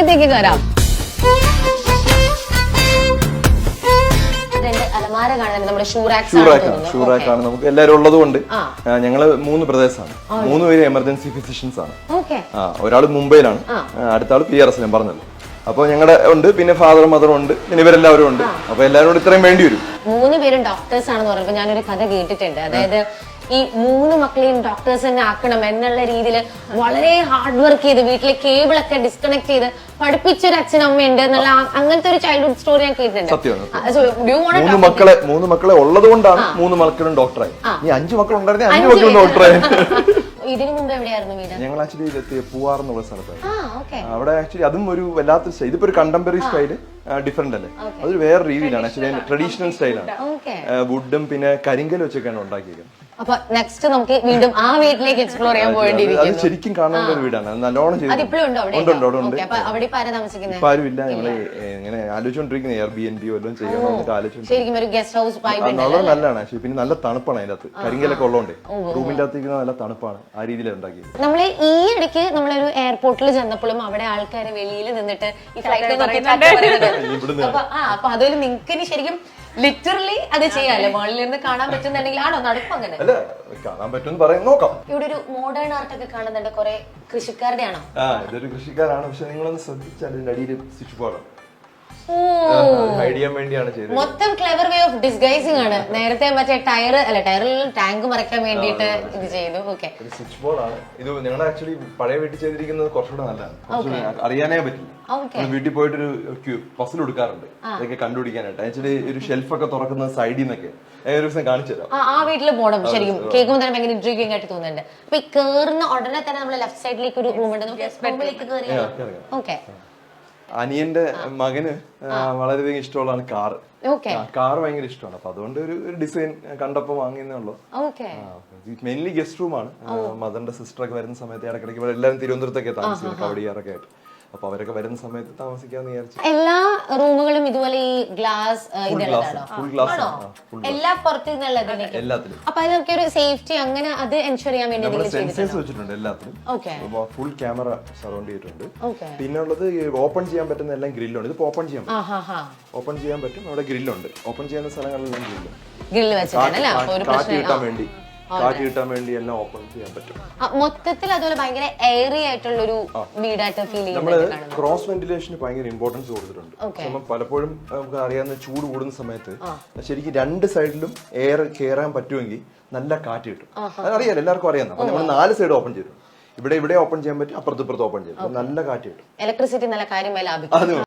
അകത്തേക്ക് കയറാം. അലമാര കാണുന്നത് നമ്മുടെ ഷൂറാക്കാണ്. നമുക്ക് എല്ലാവരും ഉള്ളത് കൊണ്ട് ഞങ്ങള് 3 ബ്രദേഴ്സാണ്. 3 പേര് എമർജൻസി ഫിസിഷ്യൻസ് ആണ്. ഒരാൾ മുംബൈയിലാണ്, അടുത്ത ആള് PRS ഞാൻ പറഞ്ഞല്ലോ. അപ്പൊ ഞങ്ങളുടെ ഉണ്ട്, പിന്നെ ഫാദറും മദറും ഉണ്ട്, പിന്നെ ഇവരെല്ലാവരും ഉണ്ട്. അപ്പൊ എല്ലാവരും കൂടി ഇത്രയും വേണ്ടി വരും. 3 പേരും ഡോക്ടേഴ്സ് ആണെന്ന് പറഞ്ഞപ്പോ ഞാനൊരു കഥ കേട്ടിട്ടുണ്ട്. അതായത് ഈ 3 മക്കളെയും ഡോക്ടേഴ്സ് തന്നെ ആക്കണം എന്നുള്ള രീതിയിൽ വളരെ ഹാർഡ് വർക്ക് ചെയ്ത് വീട്ടിലെ കേബിൾ ഒക്കെ ഡിസ്കണക്ട് ചെയ്ത് പഠിപ്പിച്ചൊരു അച്ഛനമ്മയുണ്ട് എന്നുള്ള അങ്ങനത്തെ ഒരു ചൈൽഡ്ഹുഡ് സ്റ്റോറി ഞാൻ കേട്ടിട്ടുണ്ട്. 3 മക്കളെ ഉള്ളത് കൊണ്ടാണ് 3 മക്കളും ഡോക്ടറായി. ഈ 5 മക്കൾ ഉണ്ടായിരുന്നെ 5 മക്കളും ഡോക്ടറായി. ഇതിനു മുമ്പ് എവിടെയായിരുന്നു വീട്? ഞങ്ങൾ ആക്ച്വലി പൂവാർ എന്നുള്ള സ്ഥലത്തായിരുന്നു. അവിടെ ആക്ച്വലി അതും ഒരു വല്ലാത്ത സ്റ്റൈൽ. ഇതിപ്പോ ഒരു കണ്ടംപററി സ്റ്റൈല് ഡിഫറെന്റ് അല്ലേ, അതൊരു വേറെ രീതിയിലാണ്. ആക്ച്വലി ട്രഡീഷണൽ സ്റ്റൈലാണ്. വുഡും പിന്നെ കരിങ്കലും വെച്ചൊക്കെയാണ് ഉണ്ടാക്കിയിരിക്കുന്നത്. അപ്പൊ നെക്സ്റ്റ് നമുക്ക് വീണ്ടും ആ വീട്ടിലേക്ക് എക്സ്പ്ലോർ ചെയ്യാൻ പോകേണ്ടിയിരിക്കുന്നു. അത് ശരിക്കും കാണേണ്ട ഒരു വീടാണ്. നല്ലോണം ആരുമില്ല. ഞങ്ങള് ഇങ്ങനെ ആലോചിച്ചോണ്ടിരിക്കുന്നത് Airbnb വല്ലതും ചെയ്യാൻ ആലോചിച്ചു. നല്ലതാണ് ആക്ച്വലി. പിന്നെ നല്ല തണുപ്പാണ് അതിന്റെ അകത്ത്, കരിങ്കലൊക്കെ ഉള്ളതുകൊണ്ട് റൂമിന്റെ അകത്തേക്ക് നല്ല തണുപ്പാണ്. ആ രീതിയിലാണ് ഉണ്ടാക്കിയത്. നമ്മള് ഈ ഇടയ്ക്ക് നമ്മളൊരു എയർപോർട്ടിൽ ചെന്നപ്പോഴും അവിടെ ആൾക്കാരെ വെളിയിൽ നിന്നിട്ട് ഈ ഫ്ലൈറ്റ് അപ്പൊ അതിൽ നിങ്ങൾക്ക് ശരിക്കും ലിറ്ററലി അത് ചെയ്യാല്ലേ, മുകളിൽ നിന്ന് കാണാൻ പറ്റുന്നുണ്ടെങ്കിൽ ആണോ നടക്കും? അങ്ങനെ കാണാൻ പറ്റും പറയാം, നോക്കാം. ഇവിടെ ഒരു മോഡേൺ ആർട്ട് ഒക്കെ കാണുന്നുണ്ട്, കുറെ കൃഷിക്കാരുടെ ആണോ? ഇതൊരു കൃഷിക്കാരാണ്, പക്ഷെ നിങ്ങളൊന്ന് ശ്രദ്ധിച്ചാൽ ഇതിന്റെ അടിയിൽ സ്വിച്ച് ബോർഡ് മൊത്തം ക്ലെവർ വേ ഓഫ് ഡിസ്ഗൈസിംഗ് ആണ്. നേരത്തെ മറ്റേ ടയറിൽ ടാങ്ക് മറയ്ക്കാൻ വേണ്ടിട്ട് ഇത് ചെയ്തു. ഓക്കെ, സ്വിച്ച് ബോർഡ് ആണ് ഇത്. ഞങ്ങളുടെ ആക്ച്വലി പഴയ വീട്ടിൽ ചെയ്തിരിക്കുന്നത് കുറച്ചുകൂടെ നല്ലതാണ്, അറിയാനേ പറ്റില്ല. വീട്ടിൽ പോയിട്ട് ഒരു പസിൽ എടുക്കാറുണ്ട് ഇതൊക്കെ കണ്ടുപിടിക്കാനായിട്ട്. ആക്ച്വലി ഒരു ഷെൽഫൊക്കെ തുറക്കുന്ന സൈഡിൽ നിന്നൊക്കെ ഒരു ദിവസം കാണിച്ചു തരാം. ആ വീട്ടിൽ പോകണം. ശരിക്കും കേൾക്കുമ്പോൾ തന്നെ ഭയങ്കര ഇൻട്രീഗിംഗ് ആയിട്ട് തോന്നുന്നുണ്ട്. അപ്പൊ ഈ കേറുന്ന ഉടനെ തന്നെ നമ്മുടെ ലെഫ്റ്റ് സൈഡിലേക്ക് ഒരു റൂം ഉണ്ട്. ഓക്കെ, അനിയന്റെ മകന് വളരെയധികം ഇഷ്ടമുള്ളതാണ് കാറ്. കാറ് ഭയങ്കര ഇഷ്ടമാണ്. അപ്പൊ അതുകൊണ്ട് ഒരു ഡിസൈൻ കണ്ടപ്പോ വാങ്ങിയെന്നേ ഉള്ളൂ. മെയിൻലി ഗസ്റ്റ് റൂമാണ്. മദറിന്റെ സിസ്റ്റർ ഒക്കെ വരുന്ന സമയത്ത് ഇടയ്ക്കിടയ്ക്ക് ഇവിടെ എല്ലാവരും തിരുവനന്തപുരത്തൊക്കെ താമസിക്കുന്നത്, കവടിയാറൊക്കെ ആയിട്ട്. അപ്പൊ അവരൊക്കെ വരുന്ന സമയത്ത് താമസിക്കാന്ന് വിചാരിച്ചു. എല്ലാ റൂമുകളും ഇതുപോലെ ഈ ഗ്ലാസ് എല്ലാ പുറത്തുനിന്നുള്ളതിനും എല്ലാത്തിലും. അപ്പൊ അതിനൊക്കെ ഒരു സേഫ്റ്റി അങ്ങനെ അത് എൻഷുർ ചെയ്യാൻ വേണ്ടി സെൻസേഴ്സ് വെച്ചിട്ടുണ്ട് എല്ലാത്തിലും. ഫുൾ ക്യാമറ സറൗണ്ട് ചെയ്തിട്ടുണ്ട്. പിന്നെ ഉള്ളത് ഓപ്പൺ ചെയ്യാൻ പറ്റുന്ന എല്ലാം ഗ്രില്ലുണ്ട്. ഇത് ഓപ്പൺ ചെയ്യാൻ പറ്റും. അവിടെ ഗ്രില്ലുണ്ട്. ഓപ്പൺ ചെയ്യുന്ന സ്ഥലങ്ങളിലെല്ലാം ഗ്രില്ല് വെച്ചിട്ടാണ് കാറ്റ് കിട്ടാൻ വേണ്ടി, കാറ്റ് കിട്ടാൻ വേണ്ടി എല്ലാം ഓപ്പൺ ചെയ്യാൻ പറ്റും. മൊത്തത്തിൽ അതുപോലെ ഭയങ്കര എയറി ആയിട്ടുള്ള ഒരു വീടായിട്ട് ഫീൽ ചെയ്യുന്നത്. നമ്മള് ക്രോസ് വെന്റിലേഷന് ഭയങ്കര ഇമ്പോർട്ടൻസ് കൊടുത്തിട്ടുണ്ട്. പലപ്പോഴും നമുക്ക് അറിയാവുന്ന ചൂട് കൂടുന്ന സമയത്ത് ശരിക്കും 2 സൈഡിലും എയർ കയറാൻ പറ്റുമെങ്കിൽ നല്ല കാറ്റ് കിട്ടും. അതറിയാലോ, എല്ലാവർക്കും അറിയാം. അപ്പൊ നമ്മൾ 4 സൈഡ് ഓപ്പൺ ചെയ്തു. ഇവിടെ ഓപ്പൺ ചെയ്യാൻ പറ്റും, അപ്പുറത്ത് ഓപ്പൺ ചെയ്യും, നല്ല കാറ്റ് കിട്ടും. ഇലക്ട്രിസിറ്റി നല്ല കാര്യമായി ലാഭിക്കും.